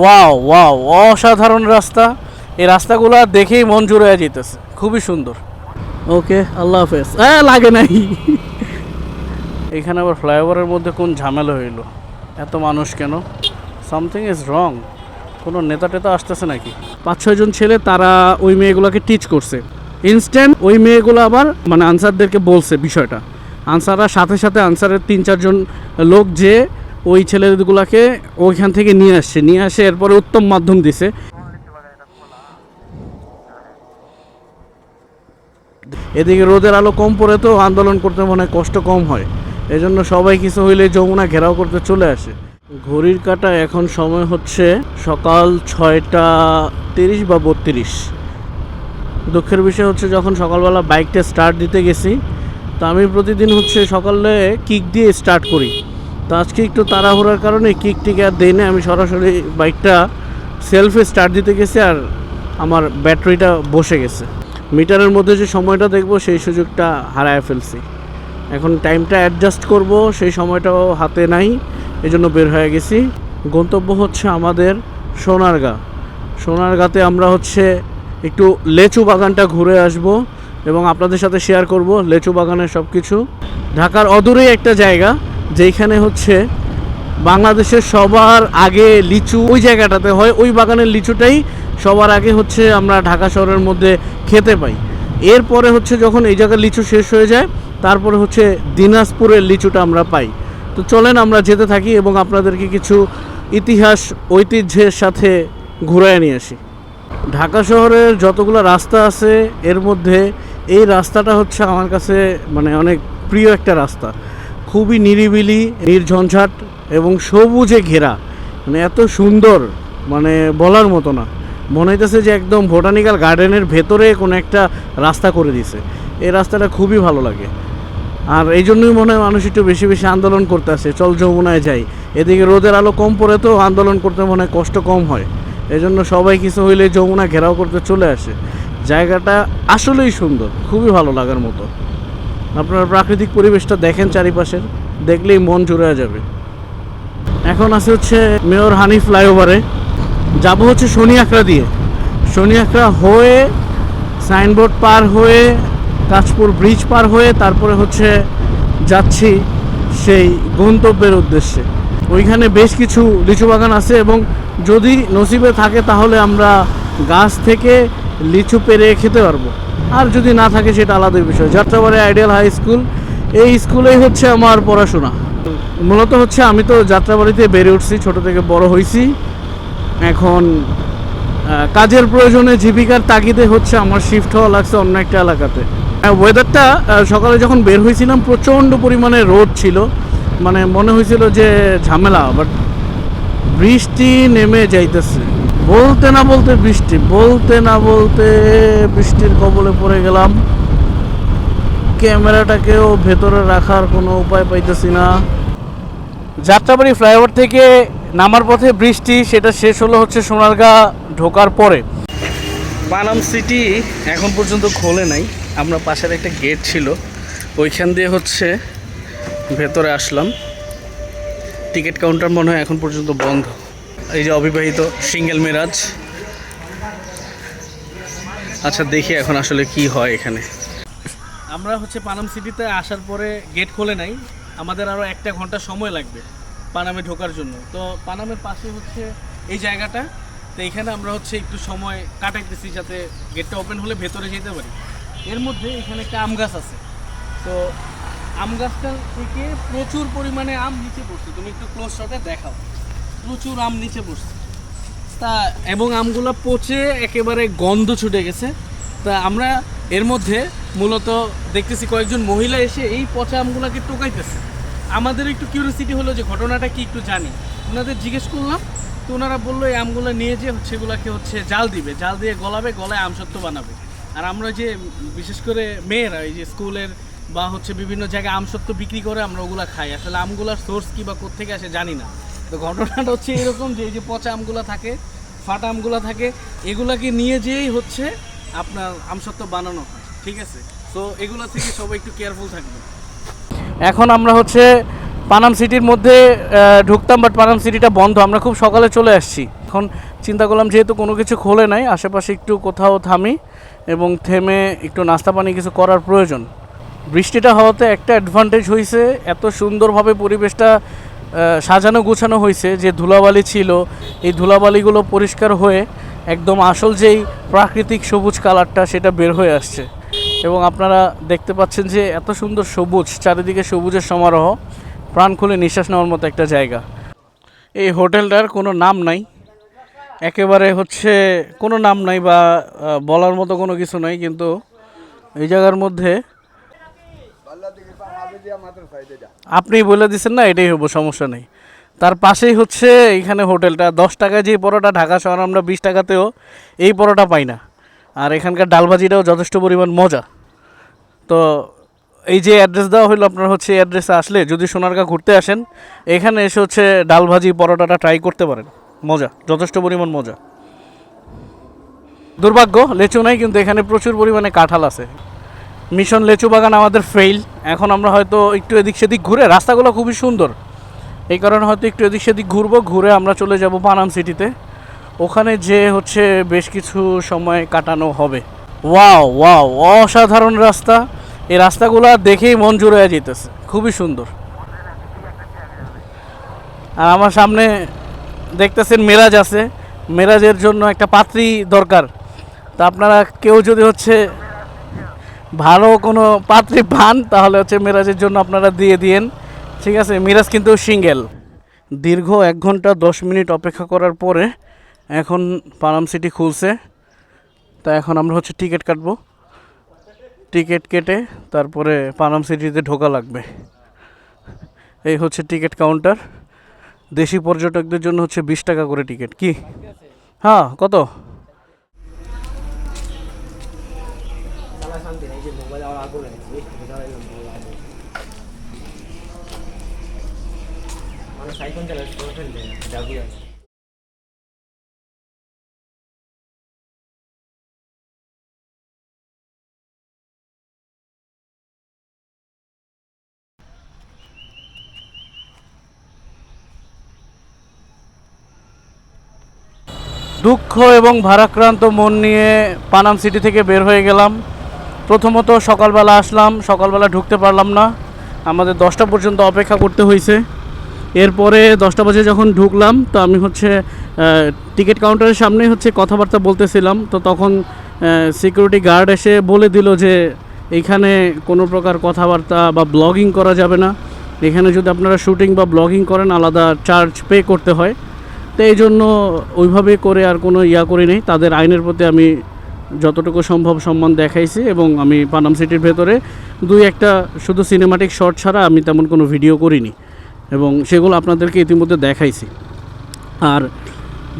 Wow wow, অসাধারণ রাস্তা। এই রাস্তাগুলো দেখেই মন জুড়ে যেতেছে, খুবই সুন্দর। ওকে, আল্লাহ হাফেজ। হ্যাঁ, লাগে নাই। এখানে আবার ফ্লাইওভারের মধ্যে কোন ঝামেলা হইলো, এত মানুষ কেন? Something is wrong. কোনো নেতা টেতা আসতেছে নাকি? 5-6 জন ছেলে তারা ওই মেয়েগুলোকে টিচ করছে ইনস্ট্যান্ট। ওই মেয়েগুলো আবার মানে আনসারদেরকে বলছে বিষয়টা। আনসাররা সাথে সাথে আনসারের 3-4 জন লোক যে ওই ছেলেগুলোকে ওইখান থেকে নিয়ে আসে এরপরে উত্তম মাধ্যম দিছে। এদিকে রোদের আলো কম পড়ে তো আন্দোলন করতে মনে হয় কষ্ট কম হয়, এজন্য সবাই কিছু হইলে যমুনা ঘেরাও করতে চলে আসে। ঘড়ির কাঁটা এখন সময় হচ্ছে সকাল 6টা 30 বা 32। দুঃখের বিষয় হচ্ছে যখন সকালবেলা বাইকটা স্টার্ট দিতে গেছি, তো আমি প্রতিদিন হচ্ছে সকালে কিক দিয়ে স্টার্ট করি। তো আজকে একটু তাড়াহুড়ার কারণে কিক টিকে আর দেই না, আমি সরাসরি বাইকটা সেলফে স্টার্ট দিতে গেছি আর আমার ব্যাটারিটা বসে গেছে। মিটারের মধ্যে যে সময়টা দেখব সেই সুযোগটা হারায় ফেলছি। এখন টাইমটা অ্যাডজাস্ট করব, সেই সময়টাও হাতে নাই, এজন্য বের হয়ে গেছি। গন্তব্য হচ্ছে আমাদের সোনারগাঁতে আমরা হচ্ছে একটু লেচু বাগানটা ঘুরে আসব এবং আপনাদের সাথে শেয়ার করব লেচু বাগানের সব কিছু। ঢাকার অদূরেই একটা জায়গা যেখানে হচ্ছে বাংলাদেশের সবার আগে লিচু ওই জায়গাটাতে হয়, ওই বাগানের লিচুটাই সবার আগে হচ্ছে আমরা ঢাকা শহরের মধ্যে খেতে পাই। এরপরে হচ্ছে যখন এই জায়গার লিচু শেষ হয়ে যায় তারপরে হচ্ছে দিনাজপুরের লিচুটা আমরা পাই। তো চলেন আমরা যেতে থাকি এবং আপনাদেরকে কিছু ইতিহাস ঐতিহ্যের সাথে ঘুরায় নিয়ে আসি। ঢাকা শহরের যতগুলো রাস্তা আছে এর মধ্যে এই রাস্তাটা হচ্ছে আমার কাছে মানে অনেক প্রিয় একটা রাস্তা। খুবই নিরিবিলি, নির্ঝঞ্ঝাট এবং সবুজে ঘেরা, মানে এত সুন্দর, মানে বলার মতো না। মনে হইতেছে যে একদম বোটানিক্যাল গার্ডেনের ভেতরে কোনো একটা রাস্তা করে দিছে। এই রাস্তাটা খুবই ভালো লাগে আর এই জন্যই মনে হয় মানুষ একটু বেশি বেশি আন্দোলন করতে আসে, চল যমুনায় যাই। এদিকে রোদের আলো কম পড়ে তো আন্দোলন করতে মনে হয় কষ্ট কম হয়, এজন্য সবাই কিছু হইলে যমুনা ঘেরাও করতে চলে আসে। জায়গাটা আসলেই সুন্দর, খুবই ভালো লাগার মতো। আপনারা প্রাকৃতিক পরিবেশটা দেখেন চারিপাশের, দেখলেই মন জুড়ে যাবে। এখন আছে হচ্ছে মেয়র হানি ফ্লাইওভারে, যাব হচ্ছে শনিয়াখড়া দিয়ে, শনিয়াখড়া হয়ে সাইনবোর্ড পার হয়ে কাঁচপুর ব্রিজ পার হয়ে তারপরে হচ্ছে যাচ্ছি সেই গন্তব্যের উদ্দেশ্যে। ওইখানে বেশ কিছু লিচু বাগান আছে এবং যদি নসিবে থাকে তাহলে আমরা গাছ থেকে লিচু পেরে খেতে পারবো, আর যদি না থাকে সেটা আলাদা বিষয়। যাত্রাবাড়ি আইডিয়াল হাই স্কুল, এই স্কুলেই হচ্ছে আমার পড়াশোনা। মূলত হচ্ছে আমি তো যাত্রাবাড়িতে বেড়ে উঠছি, ছোট থেকে বড় হয়েছি। এখন কাজের প্রয়োজনে জীবিকার তাগিদে হচ্ছে আমার শিফট হওয়া লাগছে অন্য একটা এলাকাতে। ওয়েদারটা সকালে যখন বের হয়েছিলাম প্রচণ্ড পরিমাণে রোদ ছিল, মানে মনে হয়েছিল যে ঝামেলা, বাট বৃষ্টি নেমে যাইতেছে। বলতে না বলতে বৃষ্টির কবলে পড়ে গেলাম। ক্যামেরাটাকেও ভেতরে রাখার কোনো উপায় পাইতেছি না। যাত্রাবাড়ি ফ্লাইওভার থেকে নামার পথে বৃষ্টি, সেটা শেষ হলো হচ্ছে সোনারগাঁ ঢোকার পরে। পানাম সিটি এখন পর্যন্ত খোলে নাই, আমরা পাশের একটা গেট ছিল ওইখান দিয়ে হচ্ছে ভেতরে আসলাম। টিকিট কাউন্টার মনে হয় এখন পর্যন্ত বন্ধ। এই যে অবিবাহিত সিঙ্গেল মেরাজ। আচ্ছা দেখি এখন আসলে কি হয় এখানে। আমরা হচ্ছে পানাম সিটিতে আসার পরে গেট খোলে নাই, আমাদের আরও 1 ঘন্টা সময় লাগবে পানামে ঢোকার জন্য। তো পানামের পাশে হচ্ছে এই জায়গাটা, তো এইখানে আমরা হচ্ছে একটু সময় কাটাইতেছি যাতে গেটটা ওপেন হলে ভেতরে যেতে পারি। এর মধ্যে এখানে একটা আম গাছ আছে, তো আম গাছটা থেকে প্রচুর পরিমাণে আম নিচে পড়ছে। তুমি একটু ক্লোজ শটে দেখাও, প্রচুর আম নিচে পড়ছে তা, এবং আমগুলো পচে একেবারে গন্ধ ছুটে গেছে। তা আমরা এর মধ্যে মূলত দেখতেছি কয়েকজন মহিলা এসে এই পচা আমগুলোকে টোকাইতেছে। আমাদের একটু কিউরিওসিটি হলো যে ঘটনাটা কি একটু জানি, ওনাদের জিজ্ঞেস করলাম। তো ওনারা বললো এই আমগুলো নিয়ে যে হচ্ছে এগুলোকে হচ্ছে জাল দিবে, জাল দিয়ে গলাবে, গলায় আমসত্ব বানাবে। আর আমরা যে বিশেষ করে মেয়েরা এই যে স্কুলের বা হচ্ছে বিভিন্ন জায়গায় আমসত্ব বিক্রি করে আমরা ওগুলো খাই, আসলে আমগুলোর সোর্স কী বা কোত্থেকে আসে জানি না। তো ঘটনাটা হচ্ছে এরকম যে এই যে পচা আমগুলো থাকে, ফাটা আমগুলো থাকে, এগুলাকে নিয়ে যেয়েই হচ্ছে আপনার আমসত্ব বানানো হয়, ঠিক আছে? তো এগুলো থেকে সবাই একটু কেয়ারফুল থাকবে। এখন আমরা হচ্ছে পানাম সিটির মধ্যে ঢুকতাম, বাট পানাম সিটিটা বন্ধ, আমরা খুব সকালে চলে আসছি। এখন চিন্তা করলাম যেহেতু কোনো কিছু খোলে নাই, আশেপাশে একটু কোথাও থামি এবং থেমে একটু নাস্তা পানি কিছু করার প্রয়োজন। বৃষ্টিটা হওয়াতে একটা অ্যাডভান্টেজ হয়েছে, এত সুন্দরভাবে পরিবেশটা সাজানো গোছানো হয়েছে যে ধুলাবালি ছিল এই ধুলাবালিগুলো পরিষ্কার হয়ে একদম আসল যেই প্রাকৃতিক সবুজ কালারটা সেটা বের হয়ে আসছে। এবং আপনারা দেখতে পাচ্ছেন যে এত সুন্দর সবুজ, চারিদিকে সবুজের সমারোহ, প্রাণ খুলে নিঃশ্বাস নেওয়ার মতো একটা জায়গা। এই হোটেলটার কোনো নাম নাই, একেবারে হচ্ছে কোনো নাম নাই বা বলার মতো কোনো কিছু নাই, কিন্তু এই জায়গার মধ্যে আপনি বলে দিচ্ছেন না, এটাই হবো, সমস্যা নেই। তার পাশেই হচ্ছে এইখানে হোটেলটা। 10 টাকায় যে পরোটা ঢাকা শহর আমরা 20 টাকাতেও এই পরোটা পাই না। আর এখানকার ডাল ভাজিটাও যথেষ্ট পরিমাণ মজা। তো এই যে অ্যাড্রেস দেওয়া হলো, আপনারা হচ্ছে এই অ্যাড্রেসে আসলে যদি সোনারগাঁ ঘুরতে আসেন, এখানে এসে হচ্ছে ডাল ভাজি পরোটাটা ট্রাই করতে পারেন, মজা, যথেষ্ট পরিমাণ মজা। দুর্ভাগ্য লেচু নাই, কিন্তু এখানে প্রচুর পরিমাণে কাঁঠাল আছে। মিশন লেচু বাগান আমাদের ফেইল। এখন আমরা হয়তো একটু এদিক সেদিক ঘুরে, রাস্তাগুলো খুবই সুন্দর, এই কারণে হয়তো একটু এদিক সেদিক ঘুরবো, ঘুরে আমরা চলে যাব পানাম সিটিতে। ওখানে যে হচ্ছে বেশ কিছু সময় কাটানো হবে। ওয়াও ওয়াও, অসাধারণ রাস্তা। এই রাস্তাগুলো দেখেই মন জুড়ে যেতেছে, খুবই সুন্দর। আর আমার সামনে দেখতেছেন মেরাজ আছে, মেরাজের জন্য একটা পাত্রী দরকার। তা আপনারা কেউ যদি হচ্ছে ভালো কোনো পাত্রী পান তাহলে হচ্ছে মেরাজের জন্য আপনারা দিয়ে দিয়েন, ঠিক আছে? মিরাজ কিন্তু সিঙ্গেল। দীর্ঘ 1 ঘন্টা 10 মিনিট অপেক্ষা করার পরে এখন পানাম সিটি খুলছে। তা এখন আমরা হচ্ছে টিকিট কাটবো, টিকিট কেটে তারপরে পানাম সিটিতে ঢোকা লাগবে। এই হচ্ছে টিকিট কাউন্টার। দেশি পর্যটকদের জন্য হচ্ছে 20 টাকা করে টিকিট। কি হ্যাঁ, কত? দুঃখ এবং ভারাক্রান্ত মন নিয়ে পানাম সিটি থেকে বের হয়ে গেলাম। প্রথমত সকালবেলা আসলাম, সকালবেলা ঢুকতে পারলাম না, আমাদের 10টা পর্যন্ত অপেক্ষা করতে হয়েছে। এরপরে 10টা বাজে যখন ঢুকলাম, তো আমি হচ্ছে টিকিট কাউন্টারের সামনে হচ্ছে কথাবার্তা বলতেছিলাম। তো তখন সিকিউরিটি গার্ড এসে বলে দিল যে এইখানে কোনো প্রকার কথাবার্তা বা ব্লগিং করা যাবে না, এখানে যদি আপনারা শুটিং বা ব্লগিং করেন আলাদা চার্জ পে করতে হয়। তো এই জন্য ওইভাবে করে আর কোনো করি নেই। তাদের আইনের প্রতি আমি যতটুকু সম্ভব সম্মান দেখাইছি, এবং আমি পানাম সিটির ভেতরে 2-1টা শুধু সিনেমাটিক শট ছাড়া আমি তেমন কোনো ভিডিও করিনি, এবং সেগুলো আপনাদেরকে ইতিমধ্যে দেখাইছি। আর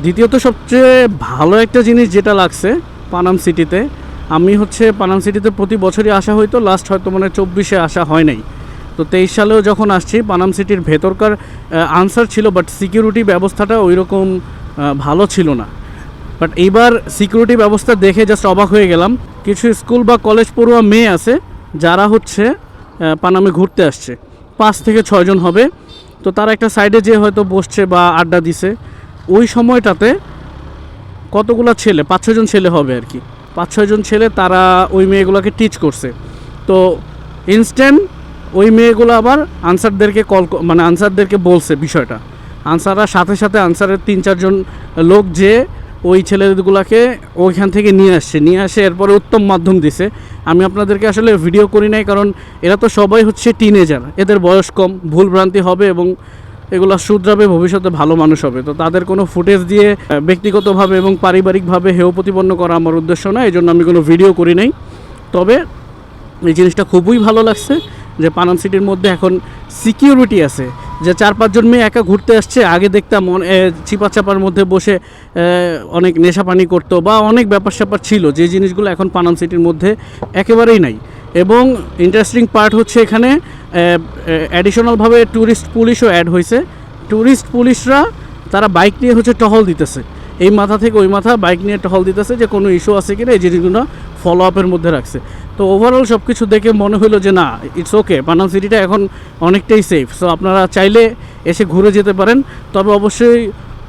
দ্বিতীয়ত সবচেয়ে ভালো একটা জিনিস যেটা লাগছে পানাম সিটিতে, আমি হচ্ছে পানাম সিটিতে প্রতি বছরই আসা হয়তো, লাস্ট হয়তো মানে 24-এ আসা হয় নাই। তো 23 সালেও যখন আসছি, পানাম সিটির ভেতরকার আনসার ছিল, বাট সিকিউরিটি ব্যবস্থাটা ওই রকম ভালো ছিল না। বাট এইবার সিকিউরিটি ব্যবস্থা দেখে জাস্ট অবাক হয়ে গেলাম। কিছু স্কুল বা কলেজ পড়ুয়া মেয়ে আছে যারা হচ্ছে পানামে ঘুরতে আসছে, 5 থেকে 6 জন হবে। তো তারা একটা সাইডে যেয়ে হয়তো বসছে বা আড্ডা দিছে। ওই সময়টাতে কতগুলো ছেলে, 5-6 জন ছেলে হবে আর কি, 5-6 জন ছেলে তারা ওই মেয়েগুলোকে টিচ করছে। তো ইনস্ট্যান্ট ওই মেয়েগুলো আবার আনসারদেরকে মানে আনসারদেরকে বলছে বিষয়টা। আনসাররা সাথে সাথে আনসারের 3-4 জন লোক যে ওই ছেলেগুলোকে ওইখান থেকে নিয়ে আসে এরপরে উত্তম মাধ্যম দিছে। আমি আপনাদেরকে আসলে ভিডিও করি নাই, কারণ এরা তো সবাই হচ্ছে টিনেজার, এদের বয়স কম, ভুলভ্রান্তি হবে এবং এগুলো শুধরাবে, ভবিষ্যতে ভালো মানুষ হবে। তো তাদের কোনো ফুটেজ দিয়ে ব্যক্তিগতভাবে এবং পারিবারিকভাবে হেয় প্রতিপন্ন করা আমার উদ্দেশ্য না, এই জন্য আমি কোনো ভিডিও করি নাই। তবে এই জিনিসটা খুবই ভালো লাগছে যে পানাম সিটির মধ্যে এখন সিকিউরিটি আছে, যে 4-5 জন মেয়ে একা ঘুরতে আসছে। আগে দেখতাম চিপা চাপার মধ্যে বসে অনেক নেশাপানি করতো বা অনেক ব্যাপার স্যাপার ছিল, যে জিনিসগুলো এখন পানাম সিটির মধ্যে একেবারেই নাই। এবং ইন্টারেস্টিং পার্ট হচ্ছে এখানে অ্যাডিশনালভাবে ট্যুরিস্ট পুলিশও অ্যাড হয়েছে। ট্যুরিস্ট পুলিশরা তারা বাইক নিয়ে হচ্ছে টহল দিতেছে, এই মাথা থেকে ওই মাথা বাইক নিয়ে টহল দিতেছে, যে কোনো ইস্যু আছে কিনা এই জিনিসগুলো ফলো আপের মধ্যে রাখছে। তো ওভারঅল সব কিছু দেখে মনে হলো যে না, ইটস ওকে, পানাম সিটিটা এখন অনেকটাই সেফ। সো আপনারা চাইলে এসে ঘুরে যেতে পারেন। তবে অবশ্যই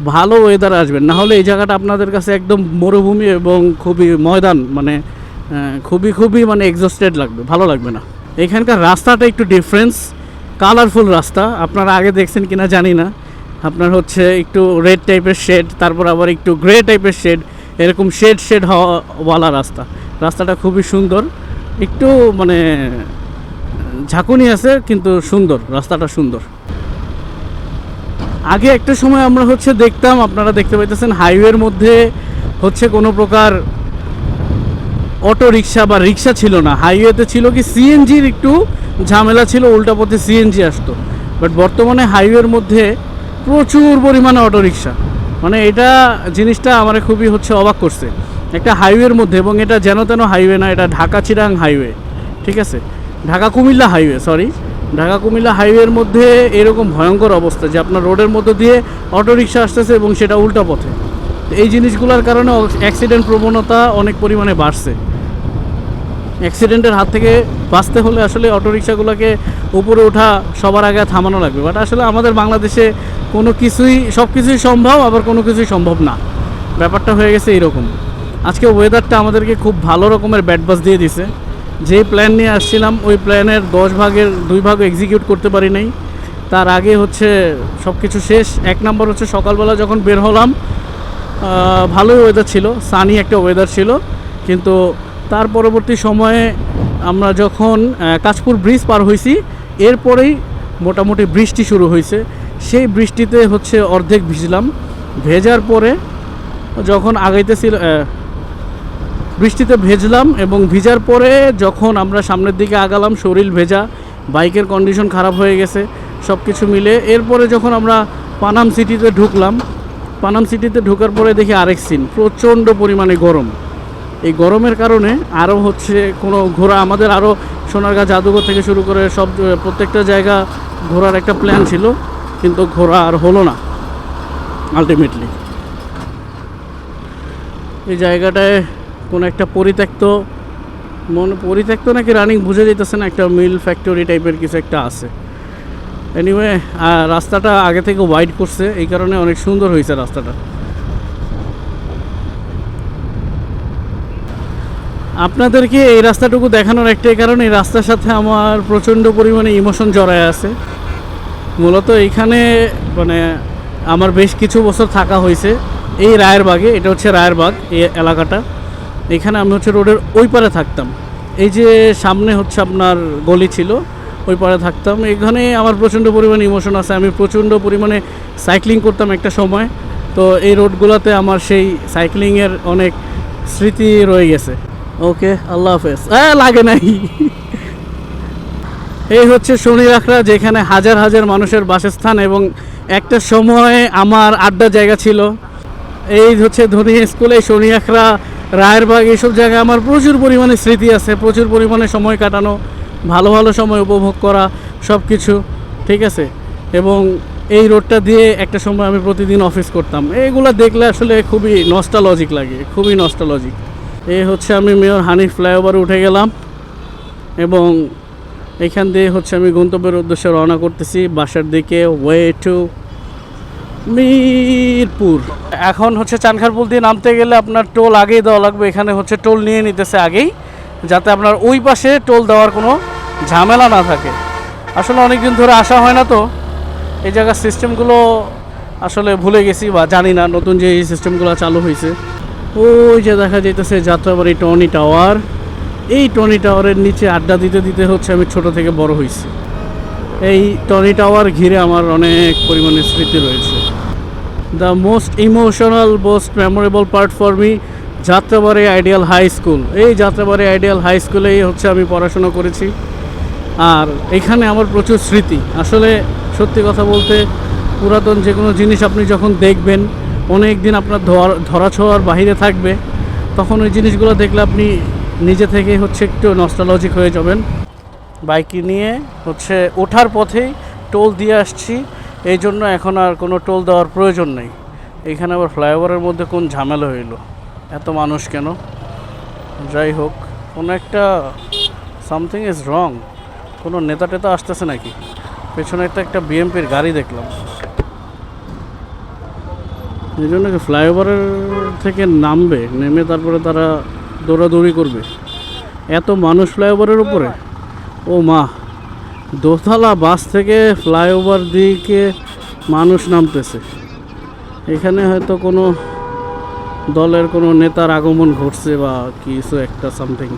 ভালো ওয়েদারে আসবেন, না হলে এই জায়গাটা আপনাদের কাছে একদম মরুভূমি এবং খুবই ময়দান, মানে খুবই খুবই মানে এক্সস্টেড লাগবে, ভালো লাগবে না। এখানকার রাস্তাটা একটু ডিফারেন্স, কালারফুল রাস্তা, আপনারা আগে দেখছেন কিনা জানি না। আপনার হচ্ছে একটু রেড টাইপের শেড, তারপর আবার একটু গ্রে টাইপের শেড, এরকম শেড শেড হওয়ালা রাস্তাটা খুবই সুন্দর, একটু মানে ঝাঁকুনি আছে কিন্তু সুন্দর, রাস্তাটা সুন্দর। আগে একটা সময় আমরা হচ্ছে দেখতাম, আপনারা দেখতে পাইতেছেন হাইওয়ের মধ্যে হচ্ছে কোনো প্রকার অটো রিক্সা বা রিক্সা ছিল না, হাইওয়েতে ছিল কি সিএনজির একটু ঝামেলা ছিল, উল্টা পথে সিএনজি আসতো। বাট বর্তমানে হাইওয়ের মধ্যে প্রচুর পরিমাণে অটো রিক্সা, মানে এটা জিনিসটা আমার খুবই হচ্ছে অবাক করছে। একটা হাইওয়ের মধ্যে, এবং এটা যেন তেন হাইওয়ে না, এটা ঢাকা চিটাং হাইওয়ে, ঠিক আছে, ঢাকা কুমিল্লা হাইওয়ে, সরি, ঢাকা কুমিল্লা হাইওয়ের মধ্যে এরকম ভয়ঙ্কর অবস্থা যে আপনার রোডের মধ্যে দিয়ে অটো রিক্সা আসতেছে এবং সেটা উল্টা পথে। এই জিনিসগুলোর কারণে অ্যাক্সিডেন্ট প্রবণতা অনেক পরিমাণে বাড়ছে। অ্যাক্সিডেন্টের হাত থেকে বাঁচতে হলে আসলে অটোরিকশাগুলোকে উপরে ওঠা সবার আগে থামানো লাগবে। বাট আসলে আমাদের বাংলাদেশে কোনো কিছুই, সব কিছুই সম্ভব, আবার কোনো কিছুই সম্ভব না, ব্যাপারটা হয়ে গেছে এইরকম। আজকে ওয়েদারটা আমাদেরকে খুব ভালো রকমের ব্যাড বাস দিয়ে দিছে। যে প্ল্যান নিয়ে আসছিলাম ওই প্ল্যানের 10 ভাগের 2 ভাগ এক্সিকিউট করতে পারি নাই। তার আগে হচ্ছে সব কিছু শেষ। 1 নম্বর হচ্ছে সকালবেলা যখন বের হলাম ভালোই ওয়েদার ছিল, সানি একটা ওয়েদার ছিল, কিন্তু তার পরবর্তী সময়ে আমরা যখন কাঁচপুর ব্রিজ পার হয়েছি এরপরেই মোটামুটি বৃষ্টি শুরু হয়েছে। সেই বৃষ্টিতে হচ্ছে অর্ধেক ভিজলাম, ভেজার পরে যখন আগাইতেছিল বৃষ্টিতে ভেজলাম, এবং ভিজার পরে যখন আমরা সামনের দিকে আগালাম শরীর ভেজা, বাইকের কন্ডিশন খারাপ হয়ে গেছে সব কিছু মিলে। এরপরে যখন আমরা পানাম সিটিতে ঢুকলাম, পানাম সিটিতে ঢোকার পরে দেখি আরেক সিন, প্রচণ্ড পরিমাণে গরম। এই গরমের কারণে আরও হচ্ছে কোনো ঘোরা, আমাদের আরও সোনারগাঁ জাদুঘর থেকে শুরু করে সব প্রত্যেকটা জায়গা ঘোরার একটা প্ল্যান ছিল, কিন্তু ঘোরা আর হলো না আলটিমেটলি। এই জায়গাটায় কোনো একটা পরিত্যক্ত নাকি রানিং বুঝে যেতেছে না, একটা মিল ফ্যাক্টরি টাইপের কিছু একটা আছে। এনিওয়ে রাস্তাটা আগে থেকে ওয়াইড করছে, এই কারণে অনেক সুন্দর হয়েছে রাস্তাটা। আপনাদেরকে এই রাস্তাটুকু দেখানোর একটাই কারণ, এই রাস্তার সাথে আমার প্রচণ্ড পরিমাণে ইমোশন জড়ায় আছে। মূলত এইখানে মানে আমার বেশ কিছু বছর থাকা হয়েছে এই রায়েরবাগে, এটা হচ্ছে রায়েরবাগ এই এলাকাটা। এখানে আমি হচ্ছে রোডের ওই পারে থাকতাম, এই যে সামনে হচ্ছে আপনার গলি ছিল, ওই পারে থাকতাম। এখানে আমার প্রচণ্ড পরিমাণে ইমোশন আছে, আমি প্রচণ্ড পরিমাণে সাইক্লিং করতাম একটা সময়, তো এই রোডগুলোতে আমার সেই সাইক্লিংয়ের অনেক স্মৃতি রয়ে গেছে। ওকে, আল্লাহ হাফেজ। লাগে নাই। এই হচ্ছে শনি আখড়া, যেখানে হাজার হাজার মানুষের বাসস্থান এবং একটা সময় আমার আড্ডা জায়গা ছিল। এই হচ্ছে ধনী স্কুলে, শনি আখড়া, রায়েরবাগ, এইসব জায়গায় আমার প্রচুর পরিমাণে স্মৃতি আছে, প্রচুর পরিমাণে সময় কাটানো, ভালো ভালো সময় উপভোগ করা, সব কিছু ঠিক আছে। এবং এই রোডটা দিয়ে একটা সময় আমি প্রতিদিন অফিস করতাম। এইগুলো দেখলে আসলে খুবই নস্টালজিক লাগে, খুবই নস্টালজিক। এই হচ্ছে আমি মেয়র হানিফ ফ্লাইওভারে উঠে গেলাম, এবং এখান দিয়ে হচ্ছে আমি গন্তব্যের উদ্দেশ্যে রওনা করতেছি বাসার দিকে, ওয়ে টু মিরপুর। এখন হচ্ছে চানখারপুল দিয়ে নামতে গেলে আপনার টোল আগেই দেওয়া লাগবে, এখানে হচ্ছে টোল নিয়ে নিতেছে আগেই, যাতে আপনার ওই পাশে টোল দেওয়ার কোনো ঝামেলা না থাকে। আসলে অনেক দিন ধরে আসা হয় না, তো এই জায়গার সিস্টেমগুলো আসলে ভুলে গেছি বা জানি না, নতুন যে এই সিস্টেমগুলো চালু হয়েছে। ওই যে দেখা যাইতেছে যাত্রাবাড়ি টনি টাওয়ার, এই টনি টাওয়ারের নিচে আড্ডা দিতে দিতে হচ্ছে আমি ছোট থেকে বড় হয়েছি। এই টনি টাওয়ার ঘিরে আমার অনেক পরিমাণে স্মৃতি রয়েছে। The most emotional, most memorable part for me, Jatrabari Ideal High School. এই যাত্রাবাড়ি আইডিয়াল হাই স্কুলেই হচ্ছে আমি পড়াশোনা করেছি, আর এখানে আমার প্রচুর স্মৃতি। আসলে সত্যি কথা বলতে, পুরাতন যে কোনো জিনিস আপনি যখন দেখবেন, অনেক দিন আপনার ধরাছোঁয়ার বাহিরে থাকবে, তখন ওই জিনিসগুলো দেখলে আপনি নিজে থেকে হচ্ছে একটু নস্টালজিক হয়ে যাবেন। বাইক নিয়ে হচ্ছে ওঠার পথেই টোল দিয়ে আসছি, এই জন্য এখন আর কোনো টোল দেওয়ার প্রয়োজন নেই। এখানে আবার ফ্লাইওভারের মধ্যে কোন ঝামেলা হইলো, এত মানুষ কেন? যাই হোক, কোনো একটা সামথিং ইজ রং। কোনো নেতা টেতা আসতেছে নাকি? পেছনে একটা বিএমপির গাড়ি দেখলাম। এই জন্য কি ফ্লাইওভারের থেকে নামবে, নেমে তারপরে তারা দৌড়াদৌড়ি করবে। এত মানুষ ফ্লাইওভারের উপরে, ও মা, দোতলা বাস থেকে ফ্লাইওভার দিকে মানুষ নামতেছে। এখানে হয়তো কোনো দলের কোনো নেতার আগমন ঘটছে বা কিছু একটা সামথিং।